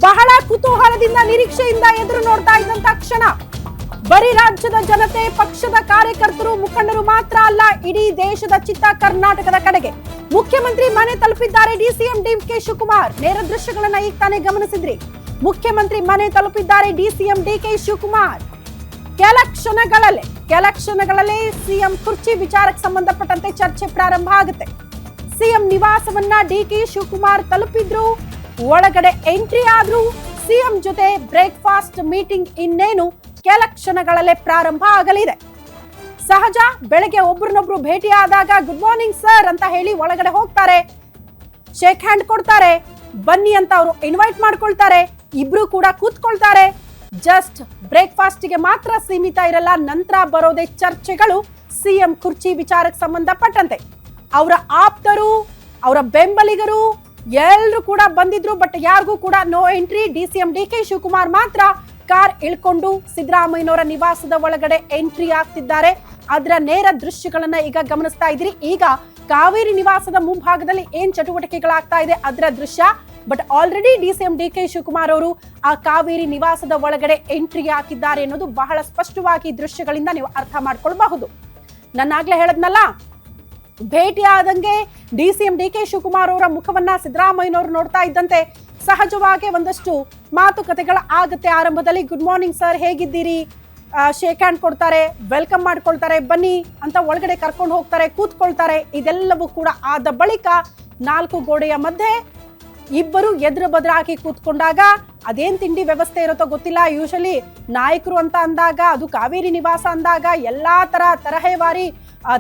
ಬಹಳ ಕುತೂಹಲದಿಂದ ನಿರೀಕ್ಷೆಯಿಂದ ಎದುರು ನೋಡ್ತಾ ಇದ್ದಂತ ಕ್ಷಣ. ಬರೀ ರಾಜ್ಯದ ಜನತೆ, ಪಕ್ಷದ ಕಾರ್ಯಕರ್ತರು, ಮುಖಂಡರು ಮಾತ್ರ ಅಲ್ಲ, ಇಡೀ ದೇಶದ ಚಿತ್ತ ಕರ್ನಾಟಕದ ಕಡೆಗೆ ಮುಖ್ಯಮಂತ್ರಿ ಮನೆ ತಲುಪಿದ್ದಾರೆ ಡಿಸಿಎಂ ಡಿಕೆ ಶಿವಕುಮಾರ್. ನೇರ ದೃಶ್ಯಗಳನ್ನ ಈಗ ತಾನೇ ಗಮನಿಸಿದ್ರಿ. ಮುಖ್ಯಮಂತ್ರಿ ಮನೆ ತಲುಪಿದ್ದಾರೆ ಡಿಸಿಎಂ ಡಿಕೆ ಶಿವಕುಮಾರ್. ಕೆಲ ಕ್ಷಣಗಳಲ್ಲೇ ಸಿಎಂ ಕುರ್ಚಿ ವಿಚಾರಕ್ಕೆ ಸಂಬಂಧಪಟ್ಟಂತೆ ಚರ್ಚೆ ಪ್ರಾರಂಭ ಆಗುತ್ತೆ. ಸಿಎಂ ನಿವಾಸವನ್ನ ಡಿಕೆ ಶಿವಕುಮಾರ್ ತಲುಪಿದ್ರು, ಒಳಗಡೆ ಎಂಟ್ರಿ ಆದ್ರು. ಸಿಎಂ ಜೊತೆ ಬ್ರೇಕ್ಫಾಸ್ಟ್ ಮೀಟಿಂಗ್ ಇನ್ನೇನು ಕೆಲ ಕ್ಷಣಗಳಲ್ಲೇ ಪ್ರಾರಂಭ ಆಗಲಿದೆ. ಸಹಜ, ಬೆಳಗ್ಗೆ ಒಬ್ರನ್ನೊಬ್ರು ಭೇಟಿ ಆದಾಗ ಗುಡ್ ಮಾರ್ನಿಂಗ್ ಸರ್ ಅಂತ ಹೇಳಿ ಒಳಗಡೆ ಹೋಗ್ತಾರೆ, ಶೇಕ್ ಹ್ಯಾಂಡ್ ಕೊಡ್ತಾರೆ, ಬನ್ನಿ ಅಂತ ಅವರು ಇನ್ವೈಟ್ ಮಾಡ್ಕೊಳ್ತಾರೆ, ಇಬ್ರು ಕೂಡ ಕೂತ್ಕೊಳ್ತಾರೆ. ಜಸ್ಟ್ ಬ್ರೇಕ್ಫಾಸ್ಟ್ ಗೆ ಮಾತ್ರ ಸೀಮಿತ ಇರಲ್ಲ, ನಂತರ ಬರೋದೇ ಚರ್ಚೆಗಳು ಸಿಎಂ ಕುರ್ಚಿ ವಿಚಾರಕ್ಕೆ ಸಂಬಂಧಪಟ್ಟಂತೆ. ಅವರ ಆಪ್ತರು, ಅವರ ಬೆಂಬಲಿಗರು ಎಲ್ಲರೂ ಕೂಡ ಬಂದಿದ್ರು. ಬಟ್ ಯಾರಿಗೂ ಕೂಡ no entry. DCM DK Shivakumar ಮಾತ್ರ ಕಾರ್ ಇಳ್ಕೊಂಡು ಸಿದ್ದರಾಮಯ್ಯನವರ ನಿವಾಸದ ಒಳಗಡೆ ಎಂಟ್ರಿ ಆಗ್ತಿದ್ದಾರೆ. ಅದರ ನೇರ ದೃಶ್ಯಗಳನ್ನ ಈಗ ಗಮನಿಸ್ತಾ ಇದ್ದೀರಿ. ಈಗ ಕಾವೇರಿ ನಿವಾಸದ ಮುಂಭಾಗದಲ್ಲಿ ಏನ್ ಚಟುವಟಿಕೆಗಳಾಗ್ತಾ ಇದೆ ಅದರ ದೃಶ್ಯ. But already DCM DK Shivakumar ಅವರು ಆ ಕಾವೇರಿ ನಿವಾಸದ ಒಳಗಡೆ ಎಂಟ್ರಿ ಹಾಕಿದ್ದಾರೆ ಅನ್ನೋದು ಬಹಳ ಸ್ಪಷ್ಟವಾಗಿ ದೃಶ್ಯಗಳಿಂದ ನೀವು ಅರ್ಥ ಮಾಡ್ಕೊಳ್ಬಹುದು. ನನ್ನಾಗ್ಲೇ ಹೇಳದ್ನಲ್ಲ, ಭೇಟಿ ಆದಂಗೆ ಡಿಸಿಎಂ ಡಿಕೆ ಶಿವಕುಮಾರ್ ಅವರ ಮುಖವನ್ನ ಸಿದ್ದರಾಮಯ್ಯನವರು ನೋಡ್ತಾ ಇದ್ದಂತೆ ಸಹಜವಾಗಿ ಒಂದಷ್ಟು ಮಾತುಕತೆಗಳ ಆಗುತ್ತೆ. ಆರಂಭದಲ್ಲಿ ಗುಡ್ ಮಾರ್ನಿಂಗ್ ಸರ್, ಹೇಗಿದ್ದೀರಿ, ಶೇಕ್ ಹ್ಯಾಂಡ್ ಕೊಡ್ತಾರೆ, ವೆಲ್ಕಮ್ ಮಾಡ್ಕೊಳ್ತಾರೆ, ಬನ್ನಿ ಅಂತ ಒಳಗಡೆ ಕರ್ಕೊಂಡು ಹೋಗ್ತಾರೆ, ಕೂತ್ಕೊಳ್ತಾರೆ. ಇದೆಲ್ಲವೂ ಕೂಡ ಆದ ಬಳಿಕ ನಾಲ್ಕು ಗೋಡೆಯ ಮಧ್ಯೆ ಇಬ್ಬರು ಎದುರು ಬದರಾಗಿ ಕೂತ್ಕೊಂಡಾಗ ಅದೇನ್ ತಿಂಡಿ ವ್ಯವಸ್ಥೆ ಇರುತ್ತೋ ಗೊತ್ತಿಲ್ಲ. ಯೂಶಲಿ ನಾಯಕರು ಅಂತ ಅಂದಾಗ, ಅದು ಕಾವೇರಿ ನಿವಾಸ ಅಂದಾಗ ಎಲ್ಲಾ ತರಹೇವಾರಿ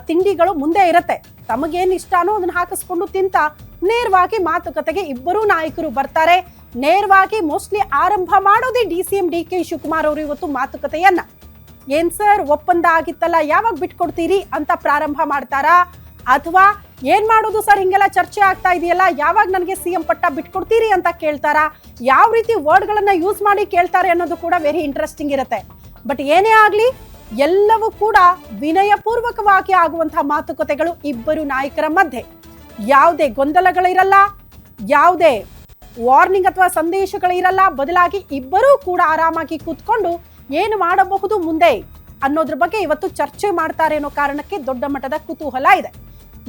ತಿಂಡಿಗಳು ಮುಂದೆ ಇರುತ್ತೆ. ತಮಗೇನ್ ಇಷ್ಟನೋ ಅದನ್ನ ಹಾಕಿಸ್ಕೊಂಡು ತಿಂತ ನೇರವಾಗಿ ಮಾತುಕತೆಗೆ ಇಬ್ಬರು ನಾಯಕರು ಬರ್ತಾರೆ. ನೇರವಾಗಿ ಮೋಸ್ಟ್ಲಿ ಆರಂಭ ಮಾಡೋದೇ ಡಿಸಿಎಂ ಡಿಕೆ ಶಿವಕುಮಾರ್ ಅವರು ಇವತ್ತು ಮಾತುಕತೆಯನ್ನ. ಏನ್ ಸರ್, ಒಪ್ಪಂದ ಆಗಿತ್ತಲ್ಲ, ಯಾವಾಗ ಬಿಟ್ಕೊಡ್ತೀರಿ ಅಂತ ಪ್ರಾರಂಭ ಮಾಡ್ತಾರಾ, ಅಥವಾ ಏನ್ ಮಾಡೋದು ಸರ್, ಹಿಂಗೆಲ್ಲ ಚರ್ಚೆ ಆಗ್ತಾ ಇದೆಯಲ್ಲ, ಯಾವಾಗ ನನಗೆ ಸಿಎಂ ಪಟ್ಟ ಬಿಟ್ಕೊಡ್ತೀರಿ ಅಂತ ಕೇಳ್ತಾರಾ, ಯಾವ ರೀತಿ ವರ್ಡ್ ಗಳನ್ನ ಯೂಸ್ ಮಾಡಿ ಕೇಳ್ತಾರೆ ಅನ್ನೋದು ಕೂಡ ವೆರಿ ಇಂಟ್ರೆಸ್ಟಿಂಗ್ ಇರುತ್ತೆ. ಬಟ್ ಏನೇ ಆಗ್ಲಿ, ಎಲ್ಲವೂ ಕೂಡ ವಿನಯಪೂರ್ವಕವಾಗಿ ಆಗುವಂತಹ ಮಾತುಕತೆಗಳು ಇಬ್ಬರು ನಾಯಕರ ಮಧ್ಯೆ. ಯಾವುದೇ ಗೊಂದಲಗಳಿರಲ್ಲ, ಯಾವುದೇ ವಾರ್ನಿಂಗ್ ಅಥವಾ ಸಂದೇಶಗಳಿರಲ್ಲ. ಬದಲಾಗಿ ಇಬ್ಬರೂ ಕೂಡ ಆರಾಮಾಗಿ ಕೂತ್ಕೊಂಡು ಏನು ಮಾಡಬಹುದು ಮುಂದೆ ಅನ್ನೋದ್ರ ಬಗ್ಗೆ ಇವತ್ತು ಚರ್ಚೆ ಮಾಡ್ತಾರೆ ಅನ್ನೋ ಕಾರಣಕ್ಕೆ ದೊಡ್ಡ ಮಟ್ಟದ ಕುತೂಹಲ ಇದೆ.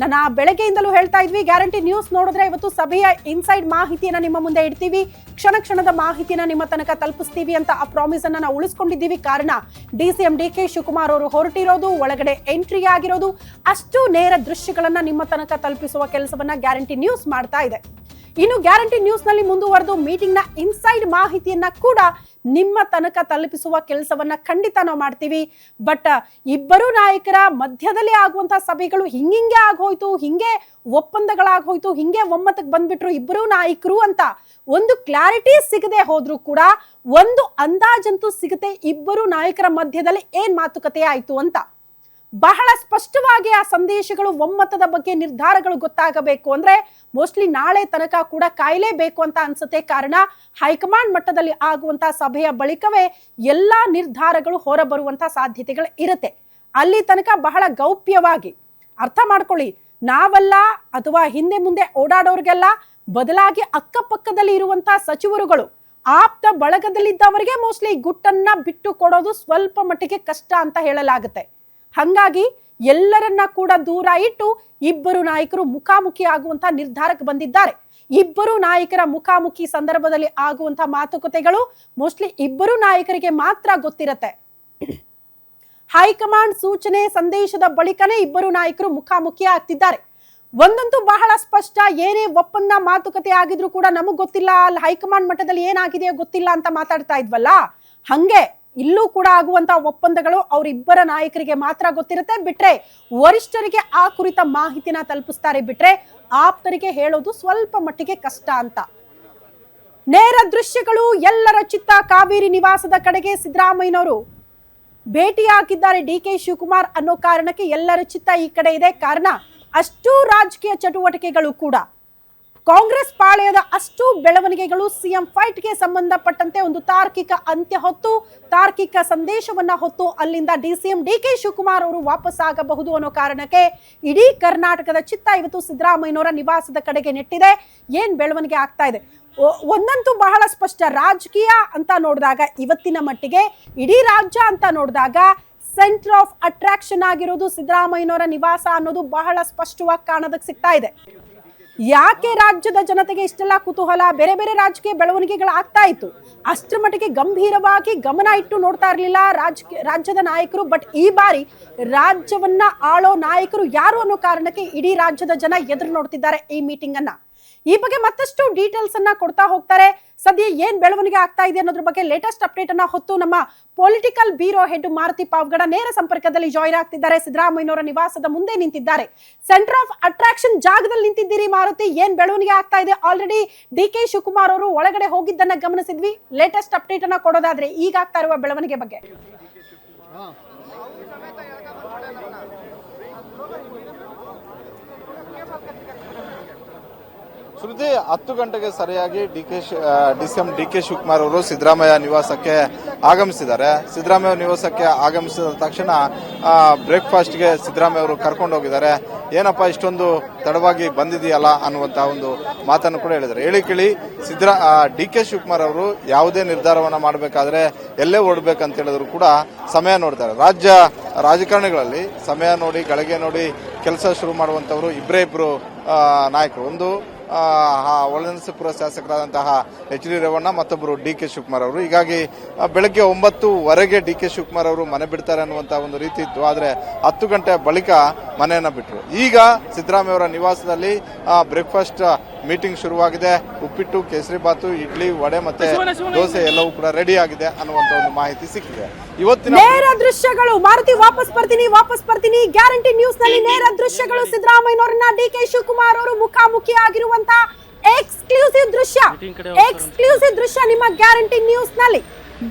ನಾನು ಬೆಳಗ್ಗೆಯಿಂದಲೂ ಹೇಳ್ತಾ ಇದ್ವಿ, ಗ್ಯಾರಂಟಿ ನ್ಯೂಸ್ ನೋಡಿದ್ರೆ ಇವತ್ತು ಸಭೆಯ ಇನ್ಸೈಡ್ ಮಾಹಿತಿಯನ್ನ ನಿಮ್ಮ ಮುಂದೆ ಇಡ್ತೀವಿ, ಕ್ಷಣದ ಮಾಹಿತಿಯನ್ನ ನಿಮ್ಮ ತನಕ ತಲುಪಿಸ್ತೀವಿ ಅಂತ ಆ ಪ್ರಾಮಿಸ್ ಅನ್ನ ನಾವು ಉಳಿಸ್ಕೊಂಡಿದ್ದೀವಿ. ಕಾರಣ ಡಿಸಿಎಂ ಡಿಕೆ ಶಿವಕುಮಾರ್ ಅವರು ಹೊರಟಿರೋದು, ಒಳಗಡೆ ಎಂಟ್ರಿ ಆಗಿರೋದು, ಅಷ್ಟು ನೇರ ದೃಶ್ಯಗಳನ್ನ ನಿಮ್ಮ ತನಕ ತಲುಪಿಸುವ ಕೆಲಸವನ್ನ ಗ್ಯಾರಂಟಿ ನ್ಯೂಸ್ ಮಾಡ್ತಾ ಇದೆ. ಇನ್ನು ಗ್ಯಾರಂಟಿ ನ್ಯೂಸ್ ನಲ್ಲಿ ಮುಂದುವರೆದು ಮೀಟಿಂಗ್ ನ ಇನ್ಸೈಡ್ ಮಾಹಿತಿಯನ್ನ ಕೂಡ ನಿಮ್ಮ ತನಕ ತಲುಪಿಸುವ ಕೆಲಸವನ್ನ ಖಂಡಿತ ನಾವು ಮಾಡ್ತೀವಿ. ಬಟ್ ಇಬ್ಬರು ನಾಯಕರ ಮಧ್ಯದಲ್ಲಿ ಆಗುವಂತಹ ಸಭೆಗಳು ಹಿಂಗೆ ಆಗೋಯ್ತು, ಹಿಂಗೆ ಒಪ್ಪಂದಗಳಾಗೋಯ್ತು, ಹಿಂಗೆ ಒಮ್ಮತಕ್ಕೆ ಬಂದ್ಬಿಟ್ರು ಇಬ್ಬರು ನಾಯಕರು ಅಂತ ಒಂದು ಕ್ಲಾರಿಟಿ ಸಿಗದೆ ಹೋದ್ರೂ ಕೂಡ ಒಂದು ಅಂದಾಜಂತೂ ಸಿಗುತ್ತೆ ಇಬ್ಬರು ನಾಯಕರ ಮಧ್ಯದಲ್ಲಿ ಏನ್ ಮಾತುಕತೆ ಆಯ್ತು ಅಂತ. ಬಹಳ ಸ್ಪಷ್ಟವಾಗಿ ಆ ಸಂದೇಶಗಳು, ಒಮ್ಮತದ ಬಗ್ಗೆ ನಿರ್ಧಾರಗಳು ಗೊತ್ತಾಗಬೇಕು ಅಂದ್ರೆ ಮೋಸ್ಟ್ಲಿ ನಾಳೆ ತನಕ ಕೂಡ ಕಾಯಲೇಬೇಕು ಅಂತ ಅನ್ಸುತ್ತೆ. ಕಾರಣ ಹೈಕಮಾಂಡ್ ಮಟ್ಟದಲ್ಲಿ ಆಗುವಂತಹ ಸಭೆಯ ಬಳಿಕವೇ ಎಲ್ಲಾ ನಿರ್ಧಾರಗಳು ಹೊರಬರುವಂತಹ ಸಾಧ್ಯತೆಗಳು ಇರುತ್ತೆ. ಅಲ್ಲಿ ತನಕ ಬಹಳ ಗೌಪ್ಯವಾಗಿ ಅರ್ಥ ಮಾಡ್ಕೊಳ್ಳಿ. ನಾವಲ್ಲ ಅಥವಾ ಹಿಂದೆ ಮುಂದೆ ಓಡಾಡೋರ್ಗೆಲ್ಲ, ಬದಲಾಗಿ ಅಕ್ಕಪಕ್ಕದಲ್ಲಿ ಇರುವಂತಹ ಸಚಿವರುಗಳು, ಆಪ್ತ ಬಳಗದಲ್ಲಿದ್ದವರಿಗೆ ಮೋಸ್ಟ್ಲಿ ಗುಟ್ಟನ್ನ ಬಿಟ್ಟು ಕೊಡೋದು ಸ್ವಲ್ಪ ಮಟ್ಟಿಗೆ ಕಷ್ಟ ಅಂತ ಹೇಳಲಾಗುತ್ತೆ. ಹಂಗಾಗಿ ಎಲ್ಲರನ್ನ ಕೂಡ ದೂರ ಇಟ್ಟು ಇಬ್ಬರು ನಾಯಕರು ಮುಖಾಮುಖಿ ಆಗುವಂತಹ ನಿರ್ಧಾರಕ್ಕೆ ಬಂದಿದ್ದಾರೆ. ಇಬ್ಬರು ನಾಯಕರ ಮುಖಾಮುಖಿ ಸಂದರ್ಭದಲ್ಲಿ ಆಗುವಂತಹ ಮಾತುಕತೆಗಳು ಮೋಸ್ಟ್ಲಿ ಇಬ್ಬರು ನಾಯಕರಿಗೆ ಮಾತ್ರ ಗೊತ್ತಿರತ್ತೆ. ಹೈಕಮಾಂಡ್ ಸೂಚನೆ ಸಂದೇಶದ ಬಳಿಕನೇ ಇಬ್ಬರು ನಾಯಕರು ಮುಖಾಮುಖಿ ಆಗ್ತಿದ್ದಾರೆ. ಒಂದಂತೂ ಬಹಳ ಸ್ಪಷ್ಟ, ಏನೇ ಒಪ್ಪಂದ ಮಾತುಕತೆ ಆಗಿದ್ರು ಕೂಡ ನಮಗ್ ಗೊತ್ತಿಲ್ಲ, ಅಲ್ಲಿ ಹೈಕಮಾಂಡ್ ಮಟ್ಟದಲ್ಲಿ ಏನಾಗಿದೆಯೋ ಗೊತ್ತಿಲ್ಲ ಅಂತ ಮಾತಾಡ್ತಾ ಇದ್ವಲ್ಲ, ಹಂಗೆ ಇಲ್ಲೂ ಕೂಡ ಆಗುವಂತಹ ಒಪ್ಪಂದಗಳು ಅವರಿಬ್ಬರ ನಾಯಕರಿಗೆ ಮಾತ್ರ ಗೊತ್ತಿರುತ್ತೆ. ಬಿಟ್ರೆ ವರಿಷ್ಠರಿಗೆ ಆ ಕುರಿತ ಮಾಹಿತಿನ ತಲುಪಿಸ್ತಾರೆ, ಬಿಟ್ರೆ ಆಪ್ತರಿಗೆ ಹೇಳೋದು ಸ್ವಲ್ಪ ಮಟ್ಟಿಗೆ ಕಷ್ಟ ಅಂತ. ನೇರ ದೃಶ್ಯಗಳು, ಎಲ್ಲರ ಚಿತ್ತ ಕಾವೇರಿ ನಿವಾಸದ ಕಡೆಗೆ ಸಿದ್ದರಾಮಯ್ಯನವರು ಭೇಟಿ ಹಾಕಿದ್ದಾರೆ ಡಿಕೆ ಶಿವಕುಮಾರ್ ಅನ್ನೋ ಕಾರಣಕ್ಕೆ ಎಲ್ಲರ ಚಿತ್ತ ಈ ಕಡೆ ಇದೆ. ಕಾರಣ ಅಷ್ಟು ರಾಜಕೀಯ ಚಟುವಟಿಕೆಗಳು ಕೂಡ, ಕಾಂಗ್ರೆಸ್ ಪಾಳೆಯದ ಅಷ್ಟು ಬೆಳವಣಿಗೆಗಳು ಸಿಎಂ ಫೈಟ್ಗೆ ಸಂಬಂಧಪಟ್ಟಂತೆ ಒಂದು ತಾರ್ಕಿಕ ಅಂತ್ಯ ಹೊತ್ತು, ತಾರ್ಕಿಕ ಸಂದೇಶವನ್ನ ಹೊತ್ತು ಅಲ್ಲಿಂದ ಡಿಸಿಎಂ ಡಿಕೆ ಶಿವಕುಮಾರ್ ಅವರು ವಾಪಸ್ ಆಗಬಹುದು ಅನ್ನೋ ಕಾರಣಕ್ಕೆ ಇಡೀ ಕರ್ನಾಟಕದ ಚಿತ್ತ ಇವತ್ತು ಸಿದ್ದರಾಮಯ್ಯನವರ ನಿವಾಸದ ಕಡೆಗೆ ನೆಟ್ಟಿದೆ. ಏನ್ ಬೆಳವಣಿಗೆ ಆಗ್ತಾ ಇದೆ, ಒಂದಂತೂ ಬಹಳ ಸ್ಪಷ್ಟ, ರಾಜಕೀಯ ಅಂತ ನೋಡಿದಾಗ ಇವತ್ತಿನ ಮಟ್ಟಿಗೆ ಇಡೀ ರಾಜ್ಯ ಅಂತ ನೋಡಿದಾಗ ಸೆಂಟರ್ ಆಫ್ ಅಟ್ರಾಕ್ಷನ್ ಆಗಿರೋದು ಸಿದ್ದರಾಮಯ್ಯನವರ ನಿವಾಸ ಅನ್ನೋದು ಬಹಳ ಸ್ಪಷ್ಟವಾಗಿ ಕಾಣೋದಕ್ಕೆ ಸಿಗ್ತಾ ಇದೆ. ಯಾಕೆ ರಾಜ್ಯದ ಜನತೆಗೆ ಇಷ್ಟೆಲ್ಲ ಕುತೂಹಲ, ಬೇರೆ ಬೇರೆ ರಾಜಕೀಯ ಬೆಳವಣಿಗೆಗಳಾಗ್ತಾ ಇತ್ತು, ಅಷ್ಟರ ಮಟ್ಟಿಗೆ ಗಂಭೀರವಾಗಿ ಗಮನ ಇಟ್ಟು ನೋಡ್ತಾ ಇರಲಿಲ್ಲ ರಾಜ್ಯದ ನಾಯಕರು. ಬಟ್ ಈ ಬಾರಿ ರಾಜ್ಯವನ್ನ ಆಳೋ ನಾಯಕರು ಯಾರು ಅನ್ನೋ ಕಾರಣಕ್ಕೆ ಇಡೀ ರಾಜ್ಯದ ಜನ ಎದುರು ನೋಡ್ತಿದ್ದಾರೆ ಈ ಮೀಟಿಂಗ್ ಅನ್ನ. ಈ ಬಗ್ಗೆ ಮತ್ತಷ್ಟು ಡೀಟೇಲ್ಸ್ ಅನ್ನ ಕೊಡ್ತಾ ಹೋಗ್ತಾರೆ. ಸದ್ಯ ಏನ್ ಬೆಳವಣಿಗೆ ಆಗ್ತಾ ಇದೆ ಅನ್ನೋದ್ರ ಬಗ್ಗೆ ಲೇಟೆಸ್ಟ್ ಅಪ್ಡೇಟ್ ಅನ್ನ ಹೊತ್ತು ನಮ್ಮ political bureau head Maruti Pavagada ನೇರ ಸಂಪರ್ಕದಲ್ಲಿ ಜಾಯಿನ್ ಆಗ್ತಿದ್ದಾರೆ. ಸಿದ್ದರಾಮಯ್ಯನವರ ನಿವಾಸದ ಮುಂದೆ ನಿಂತಿದ್ದಾರೆ. ಸೆಂಟರ್ ಆಫ್ ಅಟ್ರಾಕ್ಷನ್ ಜಾಗದಲ್ಲಿ ನಿಂತಿದ್ದೀರಿ ಮಾರುತಿ, ಏನ್ ಬೆಳವಣಿಗೆ ಆಗ್ತಾ ಇದೆ? ಆಲ್ರೆಡಿ ಡಿ.ಕೆ. ಶಿವಕುಮಾರ್ ಅವರು ಒಳಗಡೆ ಹೋಗಿದ್ದನ್ನ ಗಮನಿಸಿದ್ವಿ. ಲೇಟೆಸ್ಟ್ ಅಪ್ಡೇಟ್ ಅನ್ನ ಕೊಡೋದಾದ್ರೆ ಈಗ ಆಗ್ತಾ ಇರುವ ಬೆಳವಣಿಗೆ ಬಗ್ಗೆ. ಸುದ್ದಿ 10 ಗಂಟೆಗೆ ಸರಿಯಾಗಿ ಡಿಸಿಎಂ ಡಿ.ಕೆ. ಶಿವಕುಮಾರ್ ಅವರು ಸಿದ್ದರಾಮಯ್ಯ ನಿವಾಸಕ್ಕೆ ಆಗಮಿಸಿದ್ದಾರೆ. ಸಿದ್ದರಾಮಯ್ಯ ನಿವಾಸಕ್ಕೆ ಆಗಮಿಸಿದ ತಕ್ಷಣ ಬ್ರೇಕ್ಫಾಸ್ಟ್ಗೆ ಸಿದ್ದರಾಮಯ್ಯ ಅವರು ಕರ್ಕೊಂಡು ಹೋಗಿದ್ದಾರೆ. ಏನಪ್ಪ ಇಷ್ಟೊಂದು ತಡವಾಗಿ ಬಂದಿದೆಯಲ್ಲ ಅನ್ನುವಂತ ಒಂದು ಮಾತನ್ನು ಕೂಡ ಹೇಳಿದ್ದಾರೆ. ಹೇಳಿ ಕೇಳಿ ಡಿ.ಕೆ. ಶಿವಕುಮಾರ್ ಅವರು ಯಾವುದೇ ನಿರ್ಧಾರವನ್ನ ಮಾಡಬೇಕಾದ್ರೆ ಎಲ್ಲೇ ಓಡಬೇಕಂತ ಹೇಳಿದ್ರು ಕೂಡ ಸಮಯ ನೋಡ್ತಾರೆ. ರಾಜಕಾರಣಿಗಳಲ್ಲಿ ಸಮಯ ನೋಡಿ ಗಳಿಗೆ ನೋಡಿ ಕೆಲಸ ಶುರು ಮಾಡುವಂತವರು ಇಬ್ಬರು ನಾಯಕರು. ಒಂದು ಒಳನರಸೀಪುರ ಶಾಸಕರಾದಂತಹ ಎಚ್.ಡಿ. ರೇವಣ್ಣ, ಮತ್ತೊಬ್ಬರು ಡಿ.ಕೆ. ಶಿವಕುಮಾರ್ ಅವರು. ಹೀಗಾಗಿ ಬೆಳಗ್ಗೆ 9:00ವರೆಗೆ ಡಿ.ಕೆ. ಶಿವಕುಮಾರ್ ಅವರು ಮನೆ ಬಿಡ್ತಾರೆ ಅನ್ನುವಂತ ಒಂದು ರೀತಿ ಇತ್ತು. ಆದ್ರೆ 10 ಗಂಟೆ ಬಳಿಕ ಮನೆಯನ್ನ ಬಿಟ್ಟರು. ಈಗ ಸಿದ್ದರಾಮಯ್ಯ ಅವರ ನಿವಾಸದಲ್ಲಿ ಬ್ರೇಕ್ಫಾಸ್ಟ್ ಮೀಟಿಂಗ್ ಶುರುವಾಗಿದೆ. ಉಪ್ಪಿಟ್ಟು, ಕೇಸರಿ ಬಾತು, ಇಡ್ಲಿ, ವಡೆ ಮತ್ತೆ ದೋಸೆ ಎಲ್ಲವೂ ಕೂಡ ರೆಡಿ ಆಗಿದೆ ಅನ್ನುವಂತ ಒಂದು ಮಾಹಿತಿ ಸಿಕ್ಕಿದೆ. ಇವತ್ತಿನ ನೇರ ದೃಶ್ಯಗಳು ಮಾರುತಿ ವಾಪಸ್ ಬರ್ತೀನಿ ಗ್ಯಾರಂಟಿ ನ್ಯೂಸ್ ನಲ್ಲಿ ನೇರ ದೃಶ್ಯಗಳು. ಸಿದ್ದರಾಮಯ್ಯನವರನ್ನ ಡಿ.ಕೆ. ಶಿವಕುಮಾರ್ ಅವರು ಮುಖಾಮುಖಿ ಆಗಿರುವಂತ ಎಕ್ಸ್ಕ್ಲೂಸಿವ್ ದೃಶ್ಯ ನಿಮ್ಮ ಗ್ಯಾರಂಟಿ ನ್ಯೂಸ್ ನಲ್ಲಿ.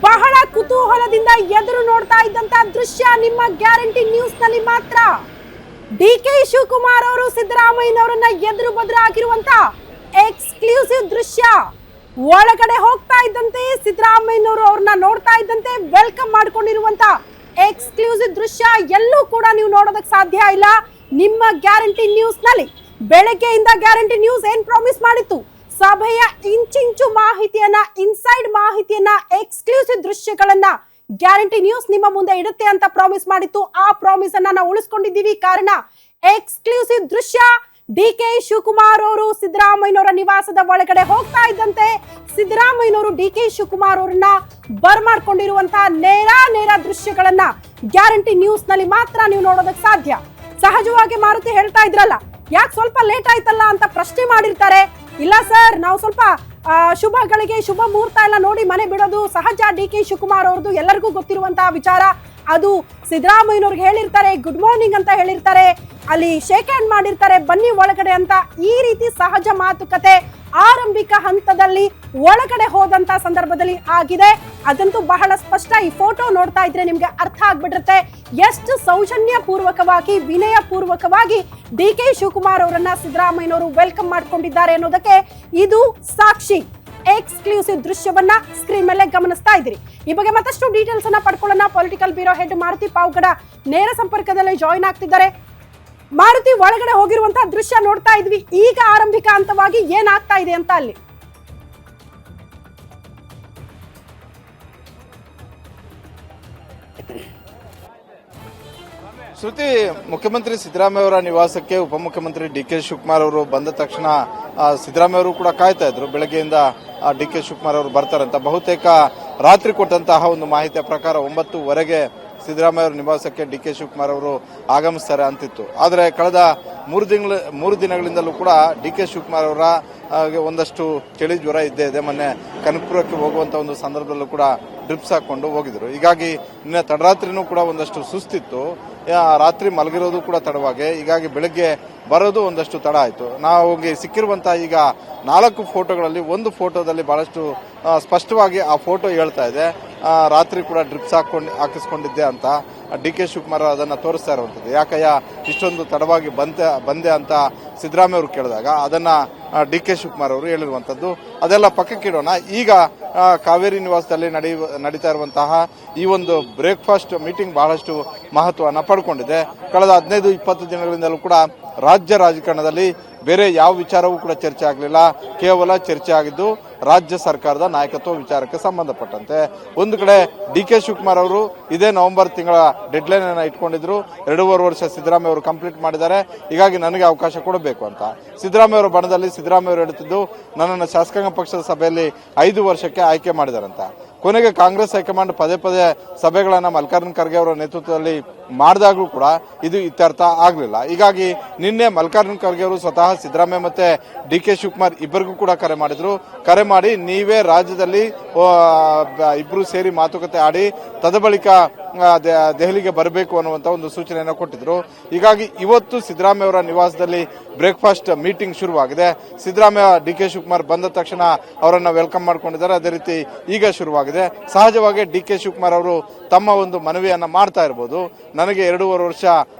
ಬಹಳ ಕುತೂಹಲದಿಂದ ಎದುರು ನೋಡ್ತಾ ಇದ್ದಂತ ದೃಶ್ಯ ನಿಮ್ಮ ಗ್ಯಾರಂಟಿ ನ್ಯೂಸ್ ನಲ್ಲಿ ಮಾತ್ರ. ಡಿ.ಕೆ. ಶಿವಕುಮಾರ್ ಅವರು ಸಿದ್ದರಾಮಯ್ಯನವರನ್ನ ಎದುರು ಬದುರು ಆಗಿರುವಂತ ಎಕ್ಸ್ಕ್ಲೂಸಿವ್ ದೃಶ್ಯ. ಒಳಗಡೆ ಹೋಗ್ತಾ ಇದ್ದಂತೆ ಸಿದ್ದರಾಮಯ್ಯನವರು ಅವ್ರನ್ನ ನೋಡ್ತಾ ಇದ್ದಂತೆ ವೆಲ್ಕಮ್ ಮಾಡ್ಕೊಂಡಿರುವಂತ ಎಕ್ಸ್ಕ್ಲೂಸಿವ್ ದೃಶ್ಯ ಎಲ್ಲೂ ಕೂಡ ನೀವು ನೋಡೋದಕ್ಕೆ ಸಾಧ್ಯ ಇಲ್ಲ ನಿಮ್ಮ ಗ್ಯಾರಂಟಿ ನ್ಯೂಸ್ ನಲ್ಲಿ. ಬೆಳಗ್ಗೆಯಿಂದ ಗ್ಯಾರಂಟಿ ನ್ಯೂಸ್ ಏನ್ ಪ್ರಾಮಿಸ್ ಮಾಡಿತ್ತು, ಸಭೆಯ ಇಂಚಿಂಚು ಮಾಹಿತಿಯನ್ನ, ಇನ್ಸೈಡ್ ಮಾಹಿತಿಯನ್ನ, ಎಕ್ಸ್ಕ್ಲೂಸಿವ್ ದೃಶ್ಯಗಳನ್ನ ಗ್ಯಾರಂಟಿ ನ್ಯೂಸ್ ನಿಮ್ಮ ಮುಂದೆ ಇಡುತ್ತೆ ಅಂತ ಪ್ರಾಮಿಸ್ ಮಾಡಿತ್ತು. ಆ ಪ್ರಾಮಿಸ್ ಅನ್ನ ನಾವು ಉಳಿಸ್ಕೊಂಡಿದ್ದೀವಿ. ಕಾರಣ ಎಕ್ಸ್ಕ್ಲೂಸಿವ್ ದೃಶ್ಯ. ಡಿ.ಕೆ. ಶಿವಕುಮಾರ್ ಅವರು ಸಿದ್ದರಾಮಯ್ಯನವರ ನಿವಾಸದ ಒಳಗಡೆ ಹೋಗ್ತಾ ಇದ್ದಂತೆ ಸಿದ್ದರಾಮಯ್ಯನವರು ಡಿ.ಕೆ. ಶಿವಕುಮಾರ್ ಅವರನ್ನ ಬರ್ಮಾಡ್ಕೊಂಡಿರುವಂತಹ ನೇರ ದೃಶ್ಯಗಳನ್ನ ಗ್ಯಾರಂಟಿ ನ್ಯೂಸ್ ನಲ್ಲಿ ಮಾತ್ರ ನೀವು ನೋಡೋದಕ್ಕೆ ಸಾಧ್ಯ. ಸಹಜವಾಗಿ ಮಾರುತಿ ಹೇಳ್ತಾ ಇದ್ರಲ್ಲ, ಯಾಕೆ ಸ್ವಲ್ಪ ಲೇಟ್ ಆಯ್ತಲ್ಲ ಅಂತ ಪ್ರಶ್ನೆ ಮಾಡಿರ್ತಾರೆ. ಇಲ್ಲ ಸರ್, ನಾವು ಸ್ವಲ್ಪ ಶುಭಗಳಿಗೆ ಶುಭ ಮುಹೂರ್ತ ಎಲ್ಲ ನೋಡಿ ಮನೆ ಬಿಡೋದು ಸಹಜ. ಡಿ.ಕೆ. ಶಿವಕುಮಾರ್ ಅವ್ರದ್ದು ಎಲ್ಲರಿಗೂ ಗೊತ್ತಿರುವಂತಹ ವಿಚಾರ. ಅದು ಸಿದ್ದರಾಮಯ್ಯನವ್ರಿಗೆ ಹೇಳಿರ್ತಾರೆ, ಗುಡ್ ಮಾರ್ನಿಂಗ್ ಅಂತ ಹೇಳಿರ್ತಾರೆ, ಅಲ್ಲಿ ಶೇಕ್ ಹ್ಯಾಂಡ್ ಮಾಡಿರ್ತಾರೆ, ಬನ್ನಿ ಒಳಗಡೆ ಅಂತ. ಈ ರೀತಿ ಸಹಜ ಮಾತುಕತೆ ಆರಂಭಿಕ ಹಂತದಲ್ಲಿ ಒಳಗಡೆ ಹೋದಂತ ಸಂದರ್ಭದಲ್ಲಿ ಆಗಿದೆ. ಅದಂತೂ ಬಹಳ ಸ್ಪಷ್ಟ. ಈ ಫೋಟೋ ನೋಡ್ತಾ ಇದ್ರೆ ನಿಮ್ಗೆ ಅರ್ಥ ಆಗ್ಬಿಟ್ಟಿರುತ್ತೆ ಎಷ್ಟು ಸೌಜನ್ಯ ಪೂರ್ವಕವಾಗಿ, ವಿನಯ ಪೂರ್ವಕವಾಗಿ ಡಿ.ಕೆ. ಶಿವಕುಮಾರ್ ಅವರನ್ನ ಸಿದ್ದರಾಮಯ್ಯನವರು ವೆಲ್ಕಮ್ ಮಾಡ್ಕೊಂಡಿದ್ದಾರೆ ಅನ್ನೋದಕ್ಕೆ ಇದು ಸಾಕ್ಷಿ. ಎಕ್ಸ್ಕ್ಲೂಸಿವ್ ದೃಶ್ಯವನ್ನ ಸ್ಕ್ರೀನ್ ಮೇಲೆ ಗಮನಿಸ್ತಾ ಇದ್ದೀರಿ. ಈ ಬಗ್ಗೆ ಮತ್ತಷ್ಟು ಡೀಟೇಲ್ಸ್ ಅನ್ನ ಪಡ್ಕೊಳ್ಳೋಣ. Political bureau head Maruti Pavagada ನೇರ ಸಂಪರ್ಕದಲ್ಲಿ ಜಾಯಿನ್ ಆಗ್ತಿದ್ದಾರೆ. ಮಾರುತಿ, ಒಳಗಡೆ ಹೋಗಿರುವಂತಹ ದೃಶ್ಯ ನೋಡ್ತಾ ಇದ್ವಿ. ಈಗ ಆರಂಭಿಕ ಹಂತವಾಗಿ ಏನಾಗ್ತಾ ಇದೆ ಅಂತ ಅಲ್ಲಿ ಶ್ರುತಿ, ಮುಖ್ಯಮಂತ್ರಿ ಸಿದ್ದರಾಮಯ್ಯ ಅವರ ನಿವಾಸಕ್ಕೆ ಉಪಮುಖ್ಯಮಂತ್ರಿ ಡಿ.ಕೆ. ಶಿವಕುಮಾರ್ ಅವರು ಬಂದ ತಕ್ಷಣ ಸಿದ್ದರಾಮಯ್ಯ ಅವರು ಕೂಡ ಕಾಯ್ತಾ ಇದ್ರು. ಬೆಳಗ್ಗೆಯಿಂದ ಡಿ.ಕೆ. ಶಿವಕುಮಾರ್ ಅವರು ಬರ್ತಾರಂತ. ಬಹುತೇಕ ರಾತ್ರಿ ಕೊಟ್ಟಂತಹ ಒಂದು ಮಾಹಿತಿಯ ಪ್ರಕಾರ 9:00ವರೆಗೆ ಸಿದ್ದರಾಮಯ್ಯ ಅವರ ನಿವಾಸಕ್ಕೆ ಡಿ.ಕೆ. ಶಿವಕುಮಾರ್ ಅವರು ಆಗಮಿಸ್ತಾರೆ ಅಂತಿತ್ತು. ಆದರೆ ಕಳೆದ 3 ದಿನಗಳಿಂದಲೂ ಕೂಡ ಡಿ.ಕೆ. ಶಿವಕುಮಾರ್ ಅವರ ಒಂದಷ್ಟು ಚಳಿ ಜ್ವರ ಇದ್ದೇ ಇದೆ. ಮೊನ್ನೆ ಕನಕಪುರಕ್ಕೆ ಹೋಗುವಂತ ಒಂದು ಸಂದರ್ಭದಲ್ಲೂ ಕೂಡ ಡ್ರಿಪ್ಸ್ ಹಾಕೊಂಡು ಹೋಗಿದ್ರು. ಹೀಗಾಗಿ ನಿನ್ನೆ ತಡರಾತ್ರಿನೂ ಕೂಡ ಒಂದಷ್ಟು ಸುಸ್ತಿತ್ತು. ರಾತ್ರಿ ಮಲಗಿರೋದು ಕೂಡ ತಡವಾಗಿ, ಹೀಗಾಗಿ ಬೆಳಗ್ಗೆ ಬರೋದು ಒಂದಷ್ಟು ತಡ ಆಯಿತು. ನಾವು ಸಿಕ್ಕಿರುವಂತಹ ಈಗ 4 ಫೋಟೋಗಳಲ್ಲಿ ಒಂದು ಫೋಟೋದಲ್ಲಿ ಬಹಳಷ್ಟು ಸ್ಪಷ್ಟವಾಗಿ ಆ ಫೋಟೋ ಹೇಳ್ತಾ ಇದೆ, ರಾತ್ರಿ ಕೂಡ ಡ್ರಿಪ್ಸ್ ಹಾಕಿಸ್ಕೊಂಡಿದ್ದೆ ಅಂತ ಡಿ.ಕೆ. ಶಿವಕುಮಾರ್ ಅದನ್ನ ತೋರಿಸ್ತಾ ಇರುವಂತದ್ದು. ಯಾಕಯ್ಯ ಇಷ್ಟೊಂದು ತಡವಾಗಿ ಬಂದೆ ಅಂತ ಸಿದ್ದರಾಮಯ್ಯ ಅವರು ಕೇಳಿದಾಗ ಅದನ್ನ ಡಿ.ಕೆ. ಶಿವಕುಮಾರ್ ಅವರು ಹೇಳಿರುವಂತದ್ದು. ಅದೆಲ್ಲ ಪಕ್ಕಕ್ಕಿಡೋಣ. ಈಗ ಕಾವೇರಿ ನಿವಾಸದಲ್ಲಿ ನಡೀತಾ ಇರುವಂತಹ ಈ ಒಂದು ಬ್ರೇಕ್ಫಾಸ್ಟ್ ಮೀಟಿಂಗ್ ಬಹಳಷ್ಟು ಮಹತ್ವವನ್ನು ಪಡ್ಕೊಂಡಿದೆ. ಕಳೆದ 15-20 ದಿನಗಳಿಂದಲೂ ಕೂಡ ರಾಜ್ಯ ರಾಜಕಾರಣದಲ್ಲಿ ಬೇರೆ ಯಾವ ವಿಚಾರವೂ ಕೂಡ ಚರ್ಚೆ ಆಗಲಿಲ್ಲ. ಕೇವಲ ಚರ್ಚೆ ಆಗಿದ್ದು ರಾಜ್ಯ ಸರ್ಕಾರದ ನಾಯಕತ್ವ ವಿಚಾರಕ್ಕೆ ಸಂಬಂಧಪಟ್ಟಂತೆ. ಒಂದು ಕಡೆ ಡಿ.ಕೆ. ಶಿವಕುಮಾರ್ ಅವರು ಇದೇ ನವೆಂಬರ್ ತಿಂಗಳ ಡೆಡ್ಲೈನ್ ಅನ್ನ ಇಟ್ಕೊಂಡಿದ್ರು. 2.5 ವರ್ಷ ಸಿದ್ದರಾಮಯ್ಯ ಅವರು ಕಂಪ್ಲೀಟ್ ಮಾಡಿದ್ದಾರೆ, ಹೀಗಾಗಿ ನನಗೆ ಅವಕಾಶ ಕೊಡಬೇಕು ಅಂತ. ಸಿದ್ದರಾಮಯ್ಯ ಅವರ ಬಣದಲ್ಲಿ ಸಿದ್ದರಾಮಯ್ಯ ಅವರು ಹೇಳುತ್ತಿದ್ದು ನನ್ನನ್ನು ಶಾಸಕಾಂಗ ಪಕ್ಷದ ಸಭೆಯಲ್ಲಿ 5 ವರ್ಷಕ್ಕೆ ಆಯ್ಕೆ ಮಾಡಿದಾರಂತ. ಕೊನೆಗೆ ಕಾಂಗ್ರೆಸ್ ಹೈಕಮಾಂಡ್ ಪದೇ ಪದೇ ಸಭೆಗಳನ್ನ ಮಲ್ಲಿಕಾರ್ಜುನ ಖರ್ಗೆ ಅವರ ನೇತೃತ್ವದಲ್ಲಿ ಮಾಡಿದಾಗಲೂ ಕೂಡ ಇದು ಇತ್ಯರ್ಥ ಆಗಲಿಲ್ಲ. ಹೀಗಾಗಿ ನಿನ್ನೆ ಮಲ್ಲಿಕಾರ್ಜುನ ಖರ್ಗೆ ಅವರು ಸ್ವತಃ ಸಿದ್ದರಾಮಯ್ಯ ಮತ್ತೆ ಡಿ.ಕೆ. ಶಿವಕುಮಾರ್ ಇಬ್ಬರಿಗೂ ಕೂಡ ಕರೆ ಮಾಡಿದ್ರು. ಕರೆ ಮಾಡಿ ನೀವೇ ರಾಜ್ಯದಲ್ಲಿ ಇಬ್ರು ಸೇರಿ ಮಾತುಕತೆ ಆಡಿ ತದಬಳಿಕ ದೆಹಲಿಗೆ ಬರಬೇಕು ಅನ್ನುವಂತ ಒಂದು ಸೂಚನೆಯನ್ನು ಕೊಟ್ಟಿದ್ರು. ಹೀಗಾಗಿ ಇವತ್ತು ಸಿದ್ದರಾಮಯ್ಯ ಅವರ ನಿವಾಸದಲ್ಲಿ ಬ್ರೇಕ್ಫಾಸ್ಟ್ ಮೀಟಿಂಗ್ ಶುರುವಾಗಿದೆ. ಸಿದ್ದರಾಮಯ್ಯ ಡಿ.ಕೆ. ಶಿವಕುಮಾರ್ ಬಂದ ತಕ್ಷಣ ಅವರನ್ನ ವೆಲ್ಕಮ್ ಮಾಡ್ಕೊಂಡಿದ್ದಾರೆ. ಅದೇ ರೀತಿ ಈಗ ಶುರುವಾಗಿದೆ. ಸಹಜವಾಗಿ ಡಿ.ಕೆ. ಶಿವಕುಮಾರ್ ಅವರು ತಮ್ಮ ಒಂದು ಮನವಿಯನ್ನ ಮಾಡ್ತಾ ಇರಬಹುದು, ನನಗೆ 2.5 ವರ್ಷ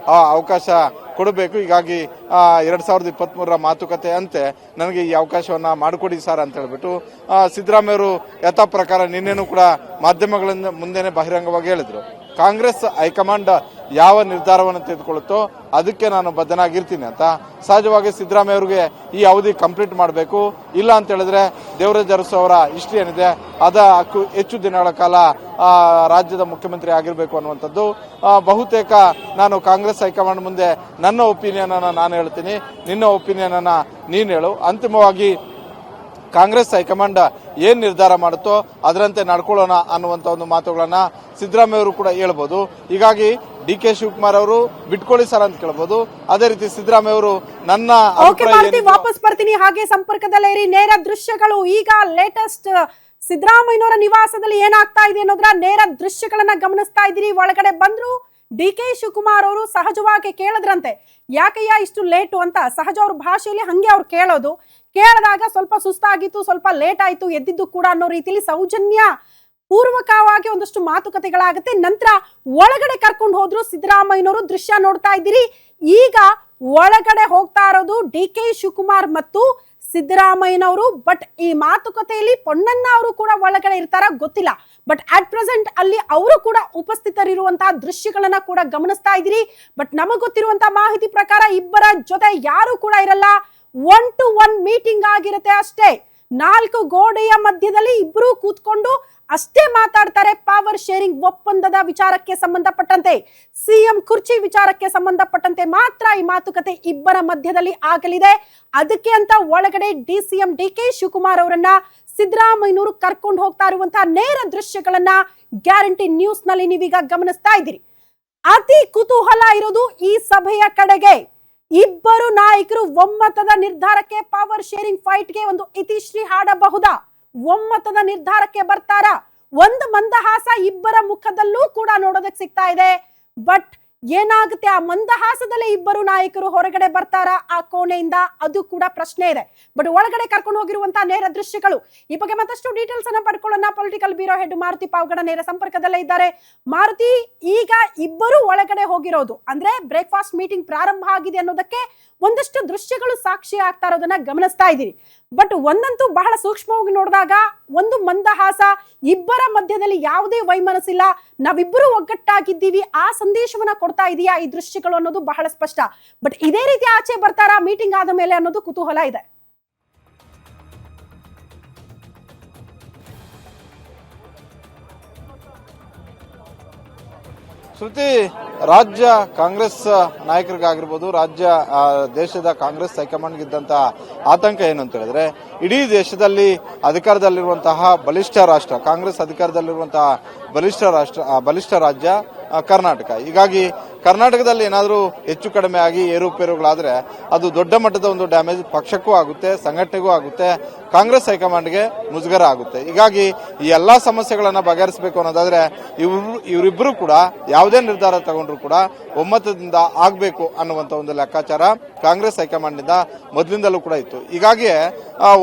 ಅವಕಾಶ ಕೊಡಬೇಕು, ಹೀಗಾಗಿ 2023 ಮಾತುಕತೆ ಅಂತೆ ನನಗೆ ಈ ಅವಕಾಶವನ್ನ ಮಾಡಿಕೊಡಿ ಸರ್ ಅಂತ ಹೇಳ್ಬಿಟ್ಟು ಸಿದ್ದರಾಮಯ್ಯ ಅವರು ಯಥಾ ಪ್ರಕಾರ ನಿನ್ನೆನೂ ಕೂಡ ಮಾಧ್ಯಮಗಳಿಂದ ಮುಂದೆನೆ ಬಹಿರಂಗವಾಗಿ ಹೇಳಿದ್ರು. ಕಾಂಗ್ರೆಸ್ ಹೈಕಮಾಂಡ್ ಯಾವ ನಿರ್ಧಾರವನ್ನು ತೆಗೆದುಕೊಳ್ಳುತ್ತೋ ಅದಕ್ಕೆ ನಾನು ಬದ್ಧನಾಗಿರ್ತೀನಿ ಅಂತ. ಸಹಜವಾಗಿ ಸಿದ್ದರಾಮಯ್ಯ ಅವರಿಗೆ ಈ ಅವಧಿ ಕಂಪ್ಲೀಟ್ ಮಾಡಬೇಕು, ಇಲ್ಲ ಅಂತ ಹೇಳಿದ್ರೆ ದೇವರಾಜ ಅರಸು ಅವರ ಹಿಸ್ಟ್ರಿ ಏನಿದೆ ಅದ ಹೆಚ್ಚು ದಿನಗಳ ಕಾಲ ರಾಜ್ಯದ ಮುಖ್ಯಮಂತ್ರಿ ಆಗಿರಬೇಕು ಅನ್ನುವಂಥದ್ದು. ಬಹುತೇಕ ನಾನು ಕಾಂಗ್ರೆಸ್ ಹೈಕಮಾಂಡ್ ಮುಂದೆ ನನ್ನ ಒಪಿನಿಯನ್ ಅನ್ನ ನಾನು ಹೇಳ್ತೀನಿ, ನಿನ್ನ ಒಪಿನಿಯನ್ ಅನ್ನ ನೀನು ಹೇಳು. ಅಂತಿಮವಾಗಿ ಕಾಂಗ್ರೆಸ್ ಹೈಕಮಾಂಡ್ ಏನ್ ನಿರ್ಧಾರ ಮಾಡುತ್ತೋ ಅದರಂತೆ ನಡ್ಕೊಳ್ಳೋಣ ಅನ್ನುವಂತ ಒಂದು ಮಾತುಗಳನ್ನ ಸಿದ್ದರಾಮಯ್ಯ ಅವರು ಕೂಡ ಹೇಳ್ಬೋದು. ಹೀಗಾಗಿ ಡಿ.ಕೆ. ಶಿವಕುಮಾರ್ ಅವರು ಬಿಟ್ಕೊಳ್ಳಿ ಸರ್ ಅಂತ ಕೇಳಬಹುದು. ಅದೇ ರೀತಿ ಸಿದ್ದರಾಮಯ್ಯ ಅವರು ನನ್ನ ವಾಪಸ್ ಬರ್ತೀನಿ, ಹಾಗೆ ಸಂಪರ್ಕದಲ್ಲೇ ಇರಿ. ನೇರ ದೃಶ್ಯಗಳು ಈಗ ಲೇಟೆಸ್ಟ್ ಸಿದ್ದರಾಮಯ್ಯನವರ ನಿವಾಸದಲ್ಲಿ ಏನಾಗ್ತಾ ಇದೆ ಅನ್ನೋದ್ರ ನೇರ ದೃಶ್ಯಗಳನ್ನ ಗಮನಿಸ್ತಾ ಇದ್ದೀರಿ. ಒಳಗಡೆ ಬಂದ್ರು ಡಿ.ಕೆ. ಶಿವಕುಮಾರ್ ಅವರು ಸಹಜವಾಗಿ ಕೇಳಿದ್ರಂತೆ, ಯಾಕಯ್ಯ ಇಷ್ಟು ಲೇಟು ಅಂತ. ಸಹಜ ಅವ್ರ ಭಾಷೆಯಲ್ಲಿ ಹಂಗೆ ಅವ್ರು ಕೇಳೋದು. ಕೇಳಿದಾಗ ಸ್ವಲ್ಪ ಸುಸ್ತಾಗಿತ್ತು, ಸ್ವಲ್ಪ ಲೇಟ್ ಆಯ್ತು ಎದ್ದಿದ್ದು ಕೂಡ ಅನ್ನೋ ರೀತಿಯಲ್ಲಿ ಸೌಜನ್ಯ ಪೂರ್ವಕವಾಗಿ ಒಂದಷ್ಟು ಮಾತುಕತೆಗಳಾಗುತ್ತೆ. ನಂತರ ಒಳಗಡೆ ಕರ್ಕೊಂಡು ಹೋದ್ರು ಸಿದ್ದರಾಮಯ್ಯನವರು. ದೃಶ್ಯ ನೋಡ್ತಾ ಇದ್ದೀರಿ. ಈಗ ಒಳಗಡೆ ಹೋಗ್ತಾ ಇರೋದು ಡಿ.ಕೆ. ಶಿವಕುಮಾರ್ ಮತ್ತು ಸಿದ್ದರಾಮಯ್ಯನವರು. ಬಟ್ ಈ ಮಾತುಕತೆಯಲ್ಲಿ ಪೊನ್ನಣ್ಣ ಅವರು ಕೂಡ ಒಳಗಡೆ ಇರ್ತಾರ ಗೊತ್ತಿಲ್ಲ. ಬಟ್ ಅಟ್ ಪ್ರೆಸೆಂಟ್ ಅಲ್ಲಿ ಅವರು ಕೂಡ ಉಪಸ್ಥಿತರಿರುವಂತಹ ದೃಶ್ಯಗಳನ್ನ ಕೂಡ ಗಮನಿಸ್ತಾ ಇದ್ದೀರಿ. ಬಟ್ ನಮಗ್ ಗೊತ್ತಿರುವಂತಹ ಮಾಹಿತಿ ಪ್ರಕಾರ ಇಬ್ಬರ ಜೊತೆ ಯಾರು ಕೂಡ ಇರಲ್ಲ, 1-to-1 ಮೀಟಿಂಗ್ ಆಗಿರುತ್ತೆ ಅಷ್ಟೇ. 4 ಗೋಡೆಯ ಮಧ್ಯದಲ್ಲಿ ಇಬ್ರು ಕೂತ್ಕೊಂಡು ಅಷ್ಟೇ ಮಾತಾಡ್ತಾರೆ. ಪವರ್ ಶೇರಿಂಗ್ ಒಪ್ಪಂದದ ವಿಚಾರಕ್ಕೆ ಸಂಬಂಧಪಟ್ಟಂತೆ, ಸಿಎಂ ಕುರ್ಚಿ ವಿಚಾರಕ್ಕೆ ಸಂಬಂಧಪಟ್ಟಂತೆ ಮಾತ್ರ ಈ ಮಾತುಕತೆ ಇಬ್ಬರ ಮಧ್ಯದಲ್ಲಿ ಆಗಲಿದೆ. ಅದಕ್ಕೆ ಅಂತ ಒಳಗಡೆ ಸಿಎಂ ಡಿ.ಕೆ. ಶಿವಕುಮಾರ್ ಅವರನ್ನ ಸಿದ್ದರಾಮಯ್ಯನವರು ಕರ್ಕೊಂಡು ಹೋಗ್ತಾ ಇರುವಂತಹ ನೇರ ದೃಶ್ಯಗಳನ್ನ ಗ್ಯಾರಂಟಿ ನ್ಯೂಸ್ ನಲ್ಲಿ ನೀವೀಗ ಗಮನಿಸ್ತಾ ಇದ್ದೀರಿ. ಅತಿ ಕುತೂಹಲ ಇರೋದು ಈ ಸಭೆಯ ಕಡೆಗೆ. ಇಬ್ಬರು ನಾಯಕರು ಒಮ್ಮತದ ನಿರ್ಧಾರಕ್ಕೆ, ಪವರ್ ಶೇರಿಂಗ್ ಫೈಟ್ಗೆ ಒಂದು ಇತಿಶ್ರೀ ಹಾಡಬಹುದಾ? ಒಮ್ಮತದ ನಿರ್ಧಾರಕ್ಕೆ ಬರ್ತಾರ? ಒಂದು ಮಂದಹಾಸ ಇಬ್ಬರ ಮುಖದಲ್ಲೂ ಕೂಡ ನೋಡೋದಕ್ಕೆ ಸಿಗ್ತಾ ಇದೆ. ಬಟ್ ಏನಾಗುತ್ತೆ, ಆ ಮಂದಹಾಸದಲ್ಲೇ ಇಬ್ಬರು ನಾಯಕರು ಹೊರಗಡೆ ಬರ್ತಾರ ಆ ಕೋಣೆಯಿಂದ? ಅದು ಕೂಡ ಪ್ರಶ್ನೆ ಇದೆ. ಬಟ್ ಒಳಗಡೆ ಕರ್ಕೊಂಡು ಹೋಗಿರುವಂತಹ ನೇರ ದೃಶ್ಯಗಳು. ಈ ಬಗ್ಗೆ ಮತ್ತಷ್ಟು ಡೀಟೇಲ್ಸ್ ಅನ್ನ ಪಡ್ಕೊಳ್ಳೋಣ. Political bureau head Maruti Pavagada ನೇರ ಸಂಪರ್ಕದಲ್ಲೇ ಇದ್ದಾರೆ. ಮಾರುತಿ, ಈಗ ಇಬ್ಬರು ಒಳಗಡೆ ಹೋಗಿರೋದು ಅಂದ್ರೆ ಬ್ರೇಕ್ಫಾಸ್ಟ್ ಮೀಟಿಂಗ್ ಪ್ರಾರಂಭ ಆಗಿದೆ ಅನ್ನೋದಕ್ಕೆ ಒಂದಷ್ಟು ದೃಶ್ಯಗಳು ಸಾಕ್ಷಿ ಆಗ್ತಾ ಇರೋದನ್ನ ಗಮನಿಸ್ತಾ ಇದ್ದೀರಿ. ಬಟ್ ಒಂದಂತೂ ಬಹಳ ಸೂಕ್ಷ್ಮವಾಗಿ ನೋಡಿದಾಗ ಒಂದು ಮಂದಹಾಸ, ಇಬ್ಬರ ಮಧ್ಯದಲ್ಲಿ ಯಾವುದೇ ವೈಮನಸ್ಸಿಲ್ಲ, ನಾವಿಬ್ಬರು ಒಗ್ಗಟ್ಟಾಗಿದ್ದೀವಿ ಆ ಸಂದೇಶವನ್ನ ಕೊಡ್ತಾ ಇದೆಯಾ ಈ ದೃಶ್ಯಗಳು ಅನ್ನೋದು ಬಹಳ ಸ್ಪಷ್ಟ. ಬಟ್ ಇದೇ ರೀತಿ ಆಚೆ ಬರ್ತಾರಾ ಮೀಟಿಂಗ್ ಆದ ಮೇಲೆ ಅನ್ನೋದು ಕುತೂಹಲ ಇದೆ. ಶ್ರುತಿ, ರಾಜ್ಯ ಕಾಂಗ್ರೆಸ್ ನಾಯಕರಿಗಾಗಿರ್ಬೋದು, ರಾಜ್ಯ ದೇಶದ ಕಾಂಗ್ರೆಸ್ ಹೈಕಮಾಂಡ್ಗಿದ್ದಂತ ಆತಂಕ ಏನು ಅಂತ ಹೇಳಿದ್ರೆ, ಇಡೀ ದೇಶದಲ್ಲಿ ಅಧಿಕಾರದಲ್ಲಿರುವಂತಹ ಬಲಿಷ್ಠ ರಾಷ್ಟ್ರ, ಕಾಂಗ್ರೆಸ್ ಅಧಿಕಾರದಲ್ಲಿರುವಂತಹ ಬಲಿಷ್ಠ ರಾಜ್ಯ ಕರ್ನಾಟಕ. ಹೀಗಾಗಿ ಕರ್ನಾಟಕದಲ್ಲಿ ಏನಾದರೂ ಹೆಚ್ಚು ಕಡಿಮೆ ಆಗಿ ಏರುಪೇರುಗಳಾದ್ರೆ ಅದು ದೊಡ್ಡ ಮಟ್ಟದ ಒಂದು ಡ್ಯಾಮೇಜ್ ಪಕ್ಷಕ್ಕೂ ಆಗುತ್ತೆ, ಸಂಘಟನೆಗೂ ಆಗುತ್ತೆ, ಕಾಂಗ್ರೆಸ್ ಹೈಕಮಾಂಡ್ಗೆ ಮುಜುಗರ ಆಗುತ್ತೆ. ಹೀಗಾಗಿ ಈ ಎಲ್ಲಾ ಸಮಸ್ಯೆಗಳನ್ನ ಬಗೆಹರಿಸಬೇಕು ಅನ್ನೋದಾದ್ರೆ ಇವರಿಬ್ಬರು ಕೂಡ ಯಾವುದೇ ನಿರ್ಧಾರ ತಗೊಂಡ್ರು ಕೂಡ ಒಮ್ಮತದಿಂದ ಆಗ್ಬೇಕು ಅನ್ನುವಂತ ಒಂದು ಲೆಕ್ಕಾಚಾರ ಕಾಂಗ್ರೆಸ್ ಹೈಕಮಾಂಡ್ನಿಂದ ಮೊದಲಿಂದಲೂ ಕೂಡ ಇತ್ತು. ಹೀಗಾಗಿ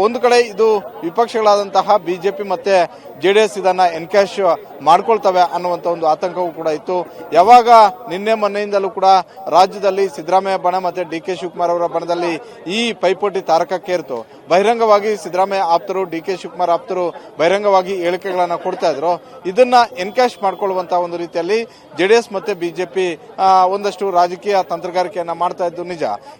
ಒಂದು ಕಡೆ ಇದು ವಿಪಕ್ಷಗಳಾದಂತಹ ಬಿಜೆಪಿ ಮತ್ತೆ ಜೆಡಿಎಸ್ ಇದನ್ನ ಎನ್ಕ್ಯಾಶ್ ಮಾಡ್ಕೊಳ್ತವೆ ಅನ್ನುವಂತ ಒಂದು ಆತಂಕವೂ ಕೂಡ ಇತ್ತು. ಯಾವಾಗ ನಿನ್ನೆ ಮೊನ್ನೆಯಿಂದಲೂ ಕೂಡ ರಾಜ್ಯದಲ್ಲಿ ಸಿದ್ದರಾಮಯ್ಯ ಬಣ ಮತ್ತೆ ಡಿ.ಕೆ. ಶಿವಕುಮಾರ್ ಅವರ ಬಣದಲ್ಲಿ ಈ ಪೈಪೋಟಿ ತಾರಕಕ್ಕೇರ್ತು, ಬಹಿರಂಗವಾಗಿ ಸಿದ್ದರಾಮಯ್ಯ ಆಪ್ತರು, ಡಿ.ಕೆ. ಶಿವಕುಮಾರ್ ಆಪ್ತರು ಬಹಿರಂಗವಾಗಿ ಹೇಳಿಕೆಗಳನ್ನ ಕೊಡ್ತಾ ಇದ್ರು. ಇದನ್ನ ಎನ್ಕ್ಯಾಶ್ ಮಾಡ್ಕೊಳ್ಳುವಂತಹ ಒಂದು ರೀತಿಯಲ್ಲಿ ಜೆಡಿಎಸ್ ಮತ್ತೆ ಬಿಜೆಪಿ ಒಂದಷ್ಟು ರಾಜಕೀಯ ತಂತ್ರಗಾರಿಕೆಯನ್ನ ಮಾಡ್ತಾ ಇದ್ದು ನಿಜ.